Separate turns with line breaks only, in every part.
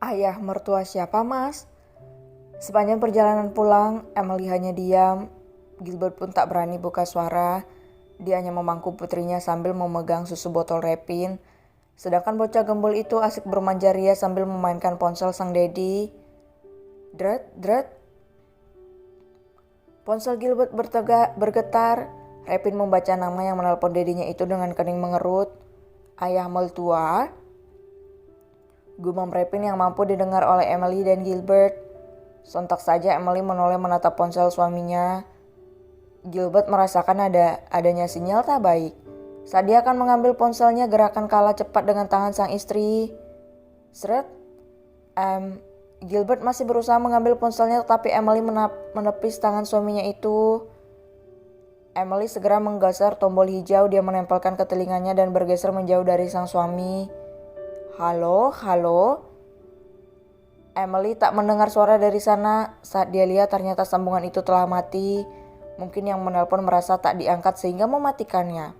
Ayah mertua siapa, Mas? Sepanjang perjalanan pulang, Emily hanya diam. Gilbert pun tak berani buka suara. Dia hanya memangku putrinya sambil memegang susu botol Repin. Sedangkan bocah gembul itu asik bermanja ria sambil memainkan ponsel sang dedi. Dret, dret. Ponsel Gilbert bergetar. Repin membaca nama yang menelpon dedinya itu dengan kening mengerut. Ayah mertua. Gumam Repin yang mampu didengar oleh Emily dan Gilbert. Sontak saja Emily menoleh menatap ponsel suaminya. Gilbert merasakan adanya sinyal tak baik. Saat dia akan mengambil ponselnya, gerakan kalah cepat dengan tangan sang istri. Seret. Gilbert masih berusaha mengambil ponselnya, tetapi Emily menepis tangan suaminya itu. Emily segera menggeser tombol hijau. Dia menempelkan ke telinganya dan bergeser menjauh dari sang suami. Halo, halo. Emily tak mendengar suara dari sana. Saat dia lihat ternyata sambungan itu telah mati. Mungkin yang menelpon merasa tak diangkat sehingga mematikannya.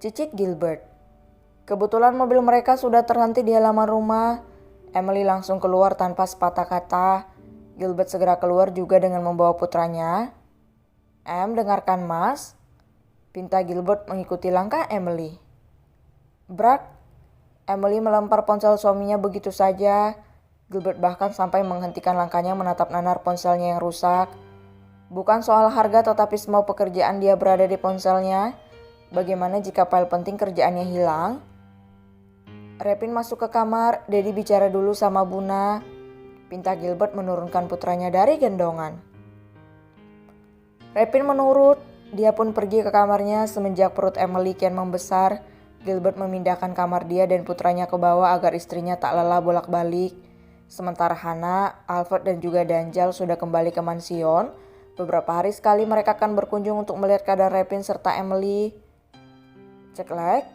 Cicit Gilbert. Kebetulan mobil mereka sudah terhenti di halaman rumah. Emily langsung keluar tanpa sepatah kata. Gilbert segera keluar juga dengan membawa putranya. Dengarkan Mas. Pinta Gilbert mengikuti langkah Emily. Brak. Emily melempar ponsel suaminya begitu saja. Gilbert bahkan sampai menghentikan langkahnya menatap nanar ponselnya yang rusak. Bukan soal harga tetapi semua pekerjaan dia berada di ponselnya. Bagaimana jika file penting kerjaannya hilang? Repin masuk ke kamar. Dedi bicara dulu sama Buna. Pinta Gilbert menurunkan putranya dari gendongan. Repin menurut. Dia pun pergi ke kamarnya. Semenjak perut Emily kian membesar, Gilbert memindahkan kamar dia dan putranya ke bawah agar istrinya tak lelah bolak-balik. Sementara Hannah, Alfred dan juga Danjal sudah kembali ke mansion. Beberapa hari sekali mereka akan berkunjung untuk melihat keadaan Repin serta Emily. Ceklek,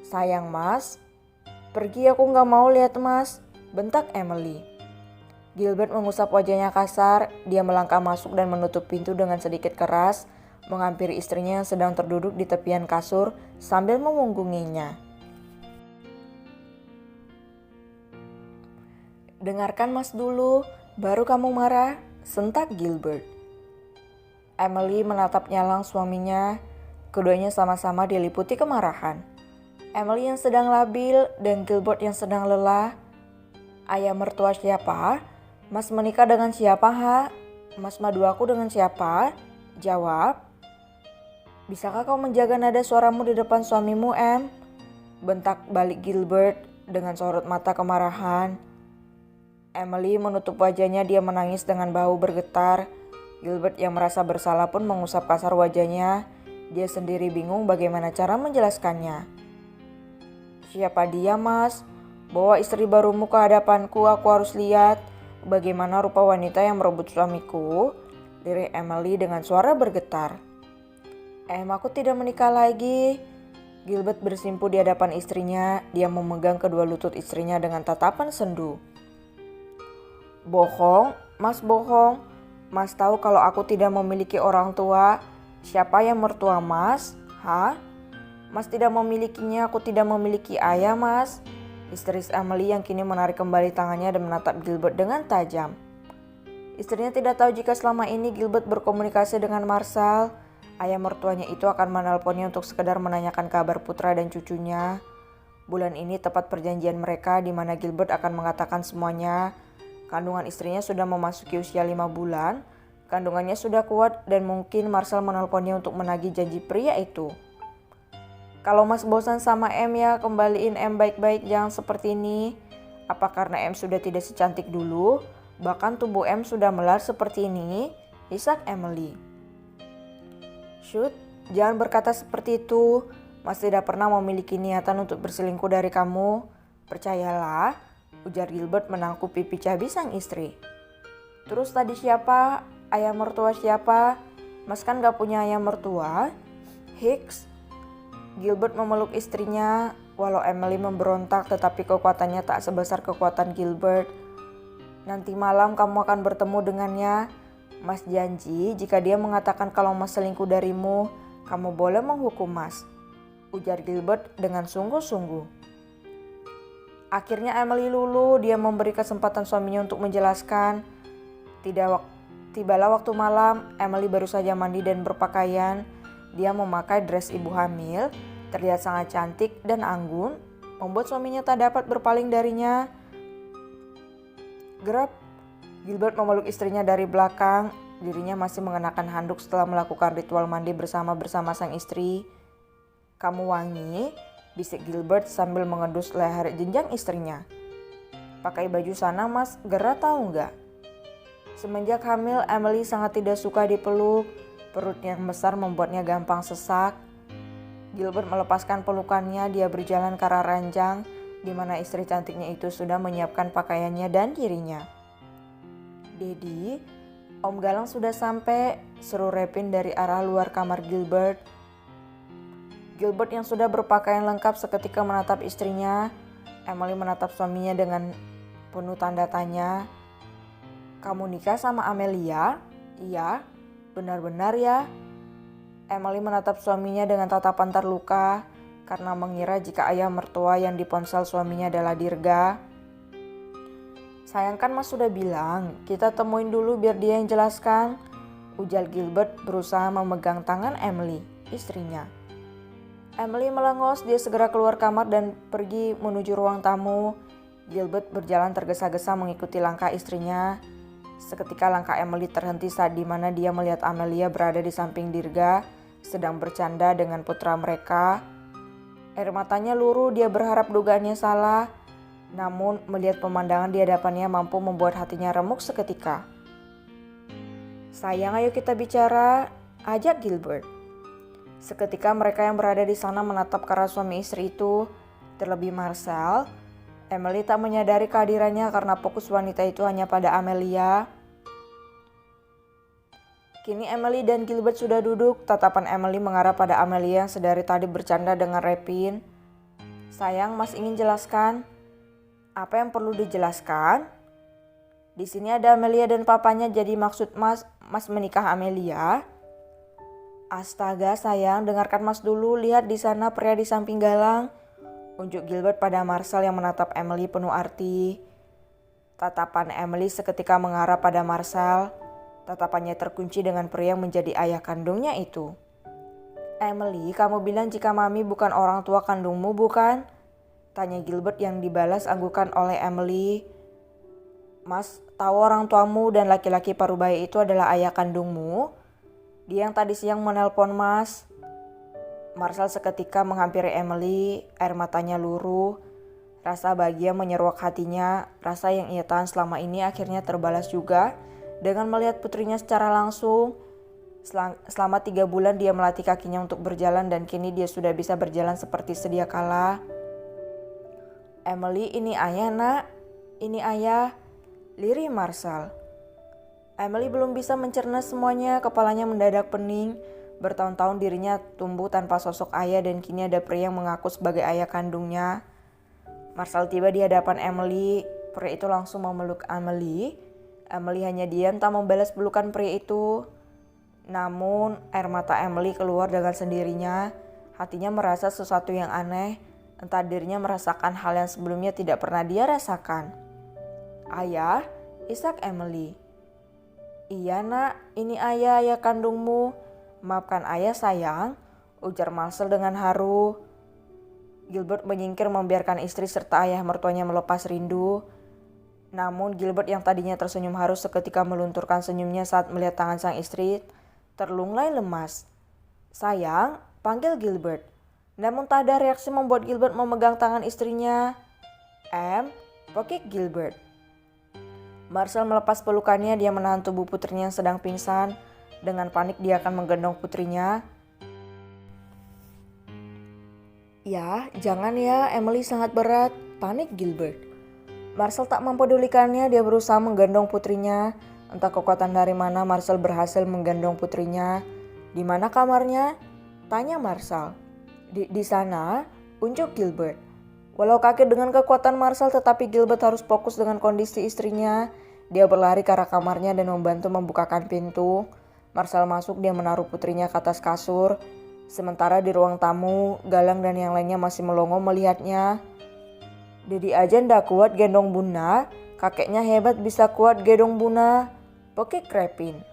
sayang Mas. Pergi, aku gak mau lihat Mas, bentak Emily. Gilbert mengusap wajahnya kasar. Dia melangkah masuk dan menutup pintu dengan sedikit keras, menghampiri istrinya yang sedang terduduk di tepian kasur sambil memunggunginya. Dengarkan Mas dulu, baru kamu marah, sentak Gilbert. Emily menatap nyalang suaminya. Keduanya sama-sama diliputi kemarahan. Emily yang sedang labil dan Gilbert yang sedang lelah. Ayah mertua siapa? Mas menikah dengan siapa, ha? Mas madu aku dengan siapa? Jawab. Bisakah kau menjaga nada suaramu di depan suamimu, Em? Bentak balik Gilbert dengan sorot mata kemarahan. Emily menutup wajahnya, dia menangis dengan bahu bergetar. Gilbert yang merasa bersalah pun mengusap kasar wajahnya. Dia sendiri bingung bagaimana cara menjelaskannya. Siapa dia, Mas? Bawa istri barumu ke hadapanku, aku harus lihat bagaimana rupa wanita yang merebut suamiku, lirik Emily dengan suara bergetar. Aku tidak menikah lagi. Gilbert bersimpu di hadapan istrinya. Dia memegang kedua lutut istrinya dengan tatapan sendu. Bohong, Mas bohong. Mas tahu kalau aku tidak memiliki orang tua. Siapa yang mertua Mas? Hah? Mas tidak memilikinya, aku tidak memiliki ayah, Mas. Histeris Emily yang kini menarik kembali tangannya dan menatap Gilbert dengan tajam. Istrinya tidak tahu jika selama ini Gilbert berkomunikasi dengan Marshall. Ayah mertuanya itu akan menelponnya untuk sekedar menanyakan kabar putra dan cucunya. Bulan ini tepat perjanjian mereka di mana Gilbert akan mengatakan semuanya. Kandungan istrinya sudah memasuki usia 5 bulan. Kandungannya sudah kuat dan mungkin Marshall menelponnya untuk menagih janji pria itu. Kalau Mas bosan sama Em ya, kembaliin Em baik-baik, jangan seperti ini. Apa karena Em sudah tidak secantik dulu? Bahkan tubuh Em sudah melar seperti ini? Isak Emily. Shoot, jangan berkata seperti itu. Mas tidak pernah memiliki niatan untuk berselingkuh dari kamu. Percayalah, ujar Gilbert menangkup pipi cabi sang istri. Terus tadi siapa? Ayah mertua siapa? Mas kan gak punya ayah mertua? Hicks. Gilbert memeluk istrinya. Walau Emily memberontak, tetapi kekuatannya tak sebesar kekuatan Gilbert. Nanti malam kamu akan bertemu dengannya. Mas janji jika dia mengatakan kalau Mas selingkuh darimu, kamu boleh menghukum Mas, ujar Gilbert dengan sungguh-sungguh. Akhirnya Emily luluh. Dia memberi kesempatan suaminya untuk menjelaskan. Tibalah waktu malam. Emily baru saja mandi dan berpakaian. Dia memakai dress ibu hamil, terlihat sangat cantik dan anggun, membuat suaminya tak dapat berpaling darinya. Gerap, Gilbert memeluk istrinya dari belakang. Dirinya masih mengenakan handuk setelah melakukan ritual mandi bersama sang istri. Kamu wangi, bisik Gilbert sambil mengendus leher jenjang istrinya. Pakai baju sana Mas, Gerard tahu nggak? Semenjak hamil, Emily sangat tidak suka dipeluk. Perut yang besar membuatnya gampang sesak. Gilbert melepaskan pelukannya. Dia berjalan ke arah ranjang di mana istri cantiknya itu sudah menyiapkan pakaiannya dan dirinya. Dedi, Om Galang sudah sampai, seru Repin dari arah luar kamar Gilbert. Gilbert yang sudah berpakaian lengkap seketika menatap istrinya. Emily menatap suaminya dengan penuh tanda tanya. Kamu nikah sama Amelia? Iya. Benar-benar ya? Emily menatap suaminya dengan tatapan terluka karena mengira jika ayah mertua yang diponsel suaminya adalah Dirga. Sayang kan Mas sudah bilang, kita temuin dulu biar dia yang jelaskan, ujar Gilbert berusaha memegang tangan Emily, istrinya. Emily melengos, dia segera keluar kamar dan pergi menuju ruang tamu. Gilbert berjalan tergesa-gesa mengikuti langkah istrinya. Seketika langkah Emily terhenti saat di mana dia melihat Amelia berada di samping Dirga, sedang bercanda dengan putra mereka. Air matanya luruh, dia berharap dugaannya salah. Namun melihat pemandangan di hadapannya mampu membuat hatinya remuk seketika. Sayang, ayo kita bicara, ajak Gilbert. Seketika mereka yang berada di sana menatap ke arah suami istri itu. Terlebih Marcel. Emily tak menyadari kehadirannya karena fokus wanita itu hanya pada Amelia. Kini Emily dan Gilbert sudah duduk. Tatapan Emily mengarah pada Amelia yang sedari tadi bercanda dengan Repin. Sayang, Mas ingin jelaskan. Apa yang perlu dijelaskan? Di sini ada Amelia dan papanya, jadi maksud Mas menikah Amelia? Astaga sayang, dengarkan Mas dulu. Lihat di sana pria di samping Galang. Unjuk Gilbert pada Marcel yang menatap Emily penuh arti. Tatapan Emily seketika mengarah pada Marcel. Tatapannya terkunci dengan pria yang menjadi ayah kandungnya itu. Emily, kamu bilang jika Mami bukan orang tua kandungmu, bukan? Tanya Gilbert yang dibalas anggukan oleh Emily. Mas, tahu orang tuamu dan laki-laki parubaya itu adalah ayah kandungmu? Dia yang tadi siang menelpon Mas. Marcel seketika menghampiri Emily, air matanya luruh. Rasa bahagia menyeruak hatinya, rasa yang ia tahan selama ini akhirnya terbalas juga dengan melihat putrinya secara langsung. Selama 3 bulan dia melatih kakinya untuk berjalan dan kini dia sudah bisa berjalan seperti sedia kala. Emily, ini ayah nak, ini ayah, lirih Marcel. Emily belum bisa mencerna semuanya, kepalanya mendadak pening. Bertahun-tahun dirinya tumbuh tanpa sosok ayah dan kini ada pria yang mengaku sebagai ayah kandungnya. Marcel tiba di hadapan Emily. Pria itu langsung memeluk Emily. Emily hanya diam tak membalas pelukan pria itu. Namun air mata Emily keluar dengan sendirinya. Hatinya merasa sesuatu yang aneh. Entah dirinya merasakan hal yang sebelumnya tidak pernah dia rasakan. Ayah, isak Emily. Iya nak, ini ayah kandungmu. Maafkan ayah sayang, ujar Marcel dengan haru. Gilbert menyingkir membiarkan istri serta ayah mertuanya melepas rindu. Namun Gilbert yang tadinya tersenyum haru seketika melunturkan senyumnya saat melihat tangan sang istri terlunglai lemas. Sayang, panggil Gilbert. Namun tak ada reaksi membuat Gilbert memegang tangan istrinya. Pekik Gilbert. Marcel melepas pelukannya, dia menahan tubuh putrinya yang sedang pingsan. Dengan panik dia akan menggendong putrinya. Ya, jangan ya, Emily sangat berat, panik Gilbert. Marcel tak mempedulikannya, dia berusaha menggendong putrinya. Entah kekuatan dari mana Marcel berhasil menggendong putrinya. Di mana kamarnya? Tanya Marshall. Di sana, unjuk Gilbert. Walau kaget dengan kekuatan Marshall, tetapi Gilbert harus fokus dengan kondisi istrinya. Dia berlari ke arah kamarnya dan membantu membukakan pintu. Marshall masuk, dia menaruh putrinya ke atas kasur. Sementara di ruang tamu, Galang dan yang lainnya masih melongo melihatnya. Dedi aja ndak kuat gendong Bunda, kakeknya hebat bisa kuat gendong Bunda, pekik Krepin.